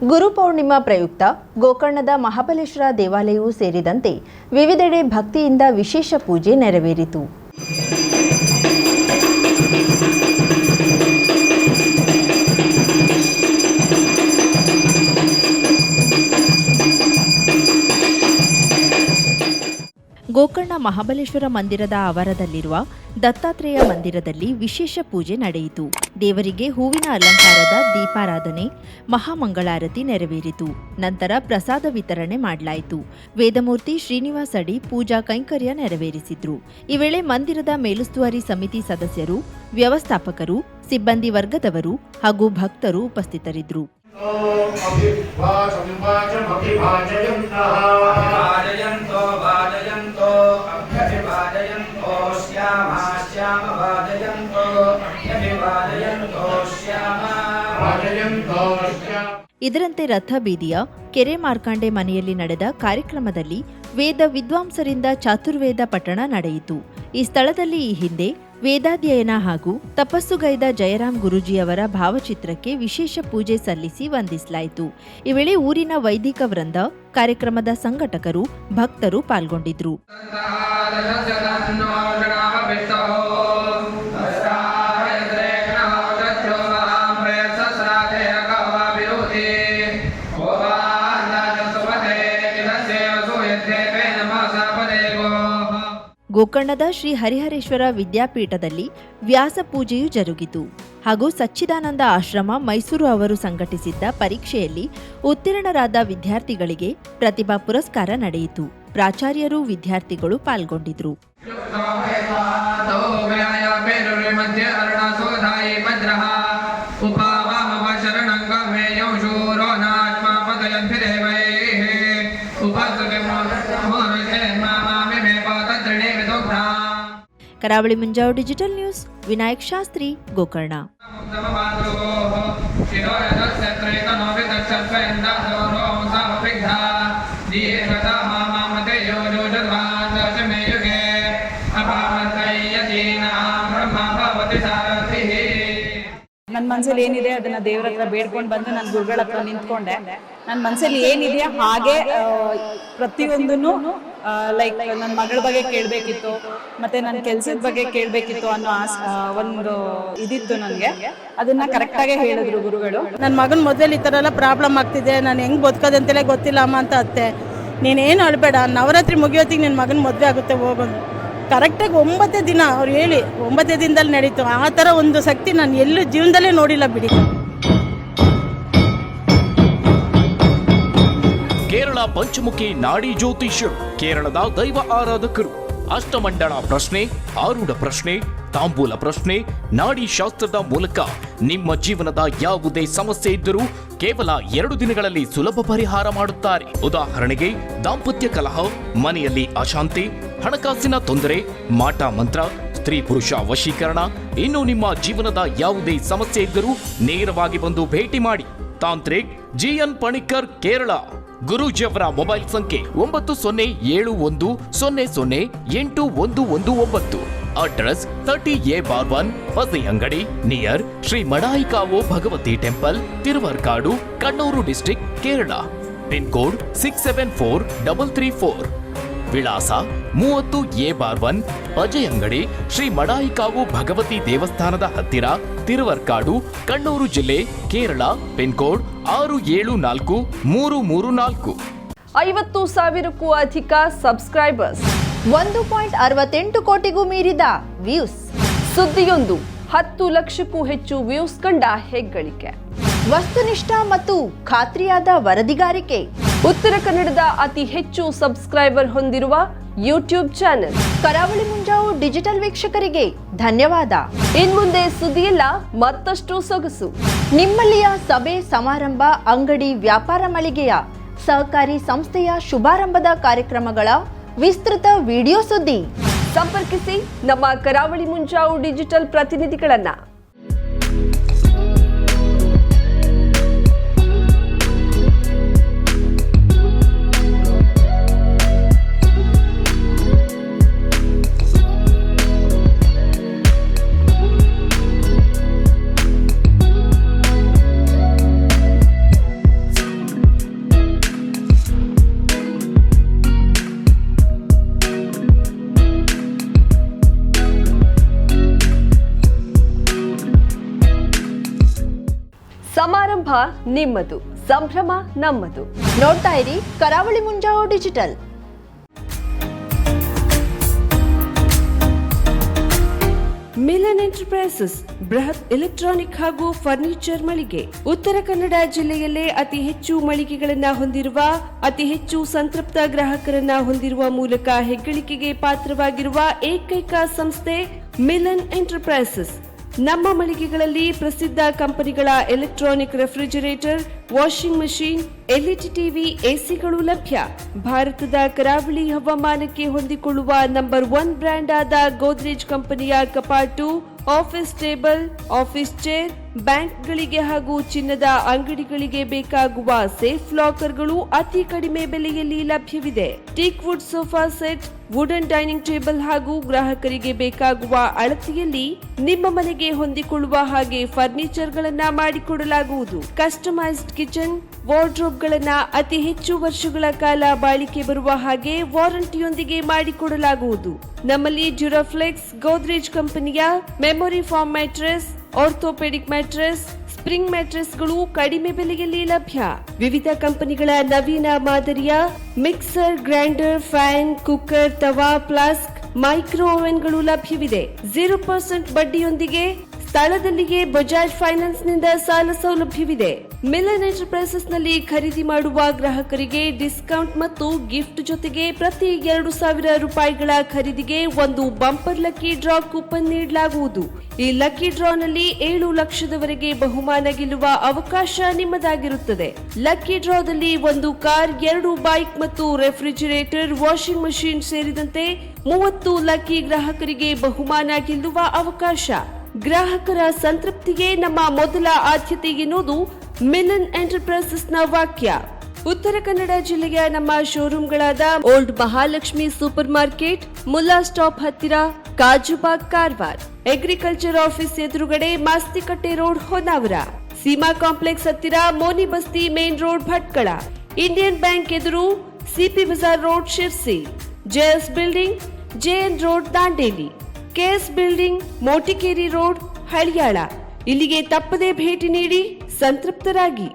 ಗುರುಪೌರ್ಣಿಮಾ ಪ್ರಯುಕ್ತ ಗೋಕರ್ಣದ ಮಹಾಬಲೇಶ್ವರ ದೇವಾಲಯವೂ ಸೇರಿದಂತೆ ವಿವಿಧೆಡೆ ಭಕ್ತಿಯಿಂದ ವಿಶೇಷ ಪೂಜೆ ನೆರವೇರಿತು. ಗೋಕರ್ಣ ಮಹಾಬಲೇಶ್ವರ ಮಂದಿರದ ಆವರಣದಲ್ಲಿರುವ ದತ್ತಾತ್ರೇಯ ಮಂದಿರದಲ್ಲಿ ವಿಶೇಷ ಪೂಜೆ ನಡೆಯಿತು. ದೇವರಿಗೆ ಹೂವಿನ ಅಲಂಕಾರದ ದೀಪಾರಾಧನೆ, ಮಹಾಮಂಗಳಾರತಿ ನೆರವೇರಿತು. ನಂತರ ಪ್ರಸಾದ ವಿತರಣೆ ಮಾಡಲಾಯಿತು. ವೇದಮೂರ್ತಿ ಶ್ರೀನಿವಾಸ್ ಅಡಿ ಪೂಜಾ ಕೈಂಕರ್ಯ ನೆರವೇರಿಸಿದ್ರು. ಈ ವೇಳೆ ಮಂದಿರದ ಮೇಲುಸ್ತುವಾರಿ ಸಮಿತಿ ಸದಸ್ಯರು, ವ್ಯವಸ್ಥಾಪಕರು, ಸಿಬ್ಬಂದಿ ವರ್ಗದವರು ಹಾಗೂ ಭಕ್ತರು ಉಪಸ್ಥಿತರಿದ್ದರು. ಇದರಂತೆ ರಥ ಬೀದಿಯ ಕೆರೆ ಮಾರ್ಕಾಂಡೆ ಮನೆಯಲ್ಲಿ ನಡೆದ ಕಾರ್ಯಕ್ರಮದಲ್ಲಿ ವೇದ ವಿದ್ವಾಂಸರಿಂದ ಚಾತುರ್ವೇದ ಪಠಣ ನಡೆಯಿತು. ಈ ಸ್ಥಳದಲ್ಲಿ ಈ ಹಿಂದೆ ವೇದಾಧ್ಯಯನ ಹಾಗೂ ತಪಸ್ಸುಗೈದ ಜಯರಾಮ್ ಗುರೂಜಿಯವರ ಭಾವಚಿತ್ರಕ್ಕೆ ವಿಶೇಷ ಪೂಜೆ ಸಲ್ಲಿಸಿ ವಂದಿಸಲಾಯಿತು. ಈ ವೇಳೆ ಊರಿನ ವೈದಿಕ ವೃಂದ, ಕಾರ್ಯಕ್ರಮದ ಸಂಘಟಕರು, ಭಕ್ತರು ಪಾಲ್ಗೊಂಡಿದ್ರು. ಗೋಕರ್ಣದ ಶ್ರೀ ಹರಿಹರೇಶ್ವರ ವಿದ್ಯಾಪೀಠದಲ್ಲಿ ವ್ಯಾಸ ಪೂಜೆಯೂ ಜರುಗಿತು ಹಾಗೂ ಸಚ್ಚಿದಾನಂದ ಆಶ್ರಮ ಮೈಸೂರು ಅವರು ಸಂಘಟಿಸಿದ್ದ ಪರೀಕ್ಷೆಯಲ್ಲಿ ಉತ್ತೀರ್ಣರಾದ ವಿದ್ಯಾರ್ಥಿಗಳಿಗೆ ಪ್ರತಿಭಾ ಪುರಸ್ಕಾರ ನಡೆಯಿತು. ಪ್ರಾಚಾರ್ಯರು, ವಿದ್ಯಾರ್ಥಿಗಳು ಪಾಲ್ಗೊಂಡಿದ್ರು. ಕರಾವಳಿ ಮುಂಜಾವು ಡಿಜಿಟಲ್ ನ್ಯೂಸ್, ವಿನಾಯಕ್ ಶಾಸ್ತ್ರಿ, ಗೋಕರ್ಣ. ನನ್ನ ಮನಸ್ಸಲ್ಲಿ ಏನಿದೆ ಅದನ್ನ ದೇವ್ರ ಹತ್ರ ಬೇಡ್ಕೊಂಡು ಬಂದು ನನ್ನ ಗುರುಗಳ ಹತ್ರ ನಿಂತ್ಕೊಂಡೆ. ನನ್ನ ಮನಸ್ಸಲ್ಲಿ ಏನಿದೆ ಹಾಗೆ ಪ್ರತಿಯೊಂದನ್ನು ಲೈಕ್ ನನ್ನ ಮಗಳ ಬಗ್ಗೆ ಕೇಳಬೇಕಿತ್ತು, ಮತ್ತೆ ನನ್ನ ಕೆಲಸದ ಬಗ್ಗೆ ಕೇಳಬೇಕಿತ್ತು ಅನ್ನೋ ಒಂದು ಇದಿತ್ತು ನನಗೆ. ಅದನ್ನ ಕರೆಕ್ಟಾಗೆ ಹೇಳಿದ್ರು ಗುರುಗಳು. ನನ್ನ ಮಗನ ಮೊದಲು ಈ ಥರ ಎಲ್ಲ ಪ್ರಾಬ್ಲಮ್ ಆಗ್ತಿದೆ, ನಾನು ಹೆಂಗೆ ಬದುಕೋದಂತೆಲ್ಲ ಗೊತ್ತಿಲ್ಲ ಅಮ್ಮ ಅಂತ ಅತ್ತೆ. ನೀನೇನು ಅಳಬೇಡ, ನವರಾತ್ರಿ ಮುಗಿಯೋತ್ತಿಗೆ ನಿನ್ನ ಮಗನ ಮದುವೆ ಆಗುತ್ತೆ ಹೋಗೋದು. ಕರೆಕ್ಟಾಗಿ 9 ದಿನ ಅವ್ರು ಹೇಳಿ 9 ದಿನದಲ್ಲಿ ನಡೀತು. ಆ ಥರ ಒಂದು ಶಕ್ತಿ ನಾನು ಎಲ್ಲೂ ಜೀವನದಲ್ಲೇ ನೋಡಿಲ್ಲ ಬಿಡಿ. ಕೇರಳ ಪಂಚಮುಖಿ ನಾಡಿ ಜ್ಯೋತಿಷ್ಯರು, ಕೇರಳದ ದೈವ ಆರಾಧಕರು. ಅಷ್ಟಮಂಡಳ ಪ್ರಶ್ನೆ, ಆರೂಢ ಪ್ರಶ್ನೆ, ತಾಂಬೂಲ ಪ್ರಶ್ನೆ, ನಾಡಿ ಶಾಸ್ತ್ರದ ಮೂಲಕ ನಿಮ್ಮ ಜೀವನದ ಯಾವುದೇ ಸಮಸ್ಯೆ ಇದ್ದರೂ ಕೇವಲ 2 ದಿನಗಳಲ್ಲಿ ಸುಲಭ ಪರಿಹಾರ ಮಾಡುತ್ತಾರೆ. ಉದಾಹರಣೆಗೆ ದಾಂಪತ್ಯ ಕಲಹ, ಮನೆಯಲ್ಲಿ ಅಶಾಂತಿ, ಹಣಕಾಸಿನ ತೊಂದರೆ, ಮಾಟ ಮಂತ್ರ, ಸ್ತ್ರೀ ಪುರುಷ ವಶೀಕರಣ, ಇನ್ನು ನಿಮ್ಮ ಜೀವನದ ಯಾವುದೇ ಸಮಸ್ಯೆ ಇದ್ದರೂ ನೇರವಾಗಿ ಬಂದು ಭೇಟಿ ಮಾಡಿ. ತಾಂತ್ರಿಕ್ GN ಪಣಿಕ್ಕರ್, ಕೇರಳ. ಗುರೂಜಿಯವರ ಮೊಬೈಲ್ ಸಂಖ್ಯೆ 9071008119. ಅಡ್ರೆಸ್ 30A/1 ಹೊಸೆ ಅಂಗಡಿ near Shri Madayikavu Bhagavathi temple, Thiruvarkadu, Kannur district, Kerala. Pin code 674334. ವಿಳಾಸ 30A/1 ಅಜಯ್ ಅಂಗಡಿ, ಶ್ರೀ ಮಡಾಯಿಕಾವು ಭಗವತಿ ದೇವಸ್ಥಾನದ ಹತ್ತಿರ, ತಿರುವರ್ಕಾಡು, ಕಣ್ಣೂರು ಜಿಲ್ಲೆ, ಕೇರಳ. Pin code 674334. 50,000ಕ್ಕೂ ಅಧಿಕ ಸಬ್ಸ್ಕ್ರೈಬರ್ಸ್, 1.68 ಕೋಟಿಗೂ ಮೀರಿದ ವ್ಯೂಸ್. ಸುದ್ದಿಯೊಂದು 10 ಲಕ್ಷಕ್ಕೂ ಹೆಚ್ಚು ವ್ಯೂಸ್ ಕಂಡ ಹೆಗ್ಗಳಿಕೆ. ವಸ್ತುನಿಷ್ಠ ಮತ್ತು ಖಾತ್ರಿಯಾದ ವರದಿಗಾರಿಕೆ. ಉತ್ತರ ಕನ್ನಡದ ಅತಿ ಹೆಚ್ಚು ಸಬ್ಸ್ಕ್ರೈಬರ್ ಹೊಂದಿರುವ ಯೂಟ್ಯೂಬ್ ಚಾನೆಲ್ ಕರಾವಳಿ ಮುಂಜಾವು ಡಿಜಿಟಲ್ ವೀಕ್ಷಕರಿಗೆ ಧನ್ಯವಾದ. ಇನ್ಮುಂದೆ ಸುದ್ದಿಯಲ್ಲ ಮತ್ತಷ್ಟು ಸೊಗಸು. ನಿಮ್ಮಲ್ಲಿಯ ಸಭೆ ಸಮಾರಂಭ, ಅಂಗಡಿ, ವ್ಯಾಪಾರ ಮಳಿಗೆಯ, ಸಹಕಾರಿ ಸಂಸ್ಥೆಯ ಶುಭಾರಂಭದ ಕಾರ್ಯಕ್ರಮಗಳ ವಿಸ್ತೃತ ವಿಡಿಯೋ ಸುದ್ದಿ. ಸಂಪರ್ಕಿಸಿ ನಮ್ಮ ಕರಾವಳಿ ಮುಂಜಾವು ಡಿಜಿಟಲ್ ಪ್ರತಿನಿಧಿಗಳನ್ನ. ನಿಮ್ಮದು, ಸಂಭ್ರಮ ನಮ್ಮದು. ನೋಡ್ತಾ ಇರಿ ಕರಾವಳಿ ಮುಂಜಾವು ಡಿಜಿಟಲ್. ಮಿಲನ್ ಎಂಟರ್ಪ್ರೈಸಸ್ ಬೃಹತ್ ಎಲೆಕ್ಟ್ರಾನಿಕ್ ಹಾಗೂ ಫರ್ನಿಚರ್ ಮಳಿಗೆ. ಉತ್ತರ ಕನ್ನಡ ಜಿಲ್ಲೆಯಲ್ಲೇ ಅತಿ ಹೆಚ್ಚು ಮಳಿಗೆಗಳನ್ನ ಹೊಂದಿರುವ, ಅತಿ ಹೆಚ್ಚು ಸಂತೃಪ್ತ ಗ್ರಾಹಕರನ್ನ ಹೊಂದಿರುವ ಮೂಲಕ ಹೆಗ್ಗಳಿಕೆಗೆ ಪಾತ್ರವಾಗಿರುವ ಏಕೈಕ ಸಂಸ್ಥೆ ಮಿಲನ್ ಎಂಟರ್ಪ್ರೈಸಸ್. ನಮ್ಮ ಮಳಿಗೆಗಳಲ್ಲಿ ಪ್ರಸಿದ್ಧ ಕಂಪನಿಗಳ electronic refrigerator, washing machine, LED TV, ಎಸಿಗಳು ಲಭ್ಯ. ಭಾರತದ ಕರಾವಳಿ ಹವಾಮಾನಕ್ಕೆ ಹೊಂದಿಕೊಳ್ಳುವ ನಂಬರ್ 1 ಬ್ರ್ಯಾಂಡ್ ಆದ ಗೋದ್ರೇಜ್ ಕಂಪನಿಯ ಕಪಾಟು, ಆಫೀಸ್ ಟೇಬಲ್, ಆಫೀಸ್ ಚೇರ್, ಬ್ಯಾಂಕ್ಗಳಿಗೆ ಹಾಗೂ ಚಿನ್ನದ ಅಂಗಡಿಗಳಿಗೆ ಬೇಕಾಗುವ ಸೇಫ್ ಲಾಕರ್ಗಳು ಅತಿ ಕಡಿಮೆ ಬೆಲೆಯಲ್ಲಿ ಲಭ್ಯವಿದೆ. Teak wood sofa set, wooden dining table ಹಾಗೂ ಗ್ರಾಹಕರಿಗೆ ಬೇಕಾಗುವ ಅಳತೆಯಲ್ಲಿ ನಿಮ್ಮ ಮನೆಗೆ ಹೊಂದಿಕೊಳ್ಳುವ ಹಾಗೆ ಫರ್ನಿಚರ್ ಗಳನ್ನ ಮಾಡಿಕೊಡಲಾಗುವುದು. ಕಸ್ಟಮೈಸ್ಡ್ ಕಿಚನ್, ವಾರ್ಡ್ರೋಬ್ ಗಳನ್ನ ಅತಿ ಹೆಚ್ಚು ವರ್ಷಗಳ ಕಾಲ ಬಾಳಿಕೆ ಬರುವ ಹಾಗೆ ವಾರಂಟಿಯೊಂದಿಗೆ ಮಾಡಿಕೊಡಲಾಗುವುದು. ನಮ್ಮಲ್ಲಿ ಡ್ಯೂರಾಫ್ಲೆಕ್ಸ್, ಗೋದ್ರೇಜ್ ಕಂಪನಿಯ memory foam mattress, orthopaedic mattress, spring ಮ್ಯಾಟ್ರೆಸ್ಗಳು ಕಡಿಮೆ ಬೆಲೆಯಲ್ಲಿ ಲಭ್ಯ. ವಿವಿಧ ಕಂಪನಿಗಳ ನವೀನ ಮಾದರಿಯ ಮಿಕ್ಸರ್, ಗ್ರೈಂಡರ್, ಫ್ಯಾನ್, ಕುಕ್ಕರ್, ತವಾ, ಫ್ಲಾಸ್ಕ್, ಮೈಕ್ರೋ ಓವೆನ್ಗಳು ಲಭ್ಯವಿದೆ. 0% ಬಡ್ಡಿಯೊಂದಿಗೆ ಸ್ಥಳದಲ್ಲಿಯೇ ಬಜಾಜ್ ಫೈನಾನ್ಸ್ ನಿಂದ ಸಾಲ ಸೌಲಭ್ಯವಿದೆ. ಮಿಲನ್ ಎಂಟರ್ಪ್ರೈಸಸ್ ನಲ್ಲಿ ಖರೀದಿ ಮಾಡುವ ಗ್ರಾಹಕರಿಗೆ ಡಿಸ್ಕೌಂಟ್ ಮತ್ತು ಗಿಫ್ಟ್ ಜೊತೆಗೆ ಪ್ರತಿ 2,000 ರೂಪಾಯಿಗಳ ಖರೀದಿಗೆ ಒಂದು ಬಂಪರ್ ಲಕ್ಕಿ ಡ್ರಾ ಕೂಪನ್ ನೀಡಲಾಗುವುದು. ಈ ಲಕ್ಕಿ ಡ್ರಾ ನಲ್ಲಿ 7 ಲಕ್ಷದವರೆಗೆ ಬಹುಮಾನ ಗೆಲ್ಲುವ ಅವಕಾಶ ನಿಮ್ಮದಾಗಿರುತ್ತದೆ. ಲಕ್ಕಿ ಡ್ರಾದಲ್ಲಿ 1 ಕಾರ್, 2 ಬೈಕ್ ಮತ್ತು ರೆಫ್ರಿಜರೇಟರ್, ವಾಷಿಂಗ್ ಮಷೀನ್ ಸೇರಿದಂತೆ 30 ಲಕ್ಕಿ ಗ್ರಾಹಕರಿಗೆ ಬಹುಮಾನ ಗೆಲ್ಲುವ ಅವಕಾಶ. ಗ್ರಾಹಕರ ಸಂತೃಪ್ತಿಗೆ ನಮ್ಮ ಮೊದಲ ಆದ್ಯತೆ ಎನ್ನುವುದು ಮಿಲನ್ ಎಂಟರ್ಪ್ರೈಸಸ್ ನ ವಾಕ್ಯ. ಉತ್ತರ ಕನ್ನಡ ಜಿಲ್ಲೆಯ ನಮ್ಮ ಶೋರೂಮ್ಗಳಾದ old Mahalakshmi supermarket, Mulla stop ಹತ್ತಿರ, ಕಾಜುಬಾಗ್, ಕಾರವಾರ, ಅಗ್ರಿಕಲ್ಚರ್ ಆಫೀಸ್ ಎದುರುಗಡೆ, ಮಾಸ್ತಿಕಟ್ಟೆ ರೋಡ್, ಹೊನ್ನಾವರ, ಸೀಮಾ ಕಾಂಪ್ಲೆಕ್ಸ್ ಹತ್ತಿರ, Moni Basti main road, Bhatkal, Indian bank ಎದುರು, CP Bazar road, Sirsi, JS building, JN road, Dandeli, KS building, Motikeri road, Haliyal. ಇಲ್ಲಿಗೆ ತಪ್ಪದೇ ಭೇಟಿ ನೀಡಿ ಸಂತೃಪ್ತರಾಗಿ.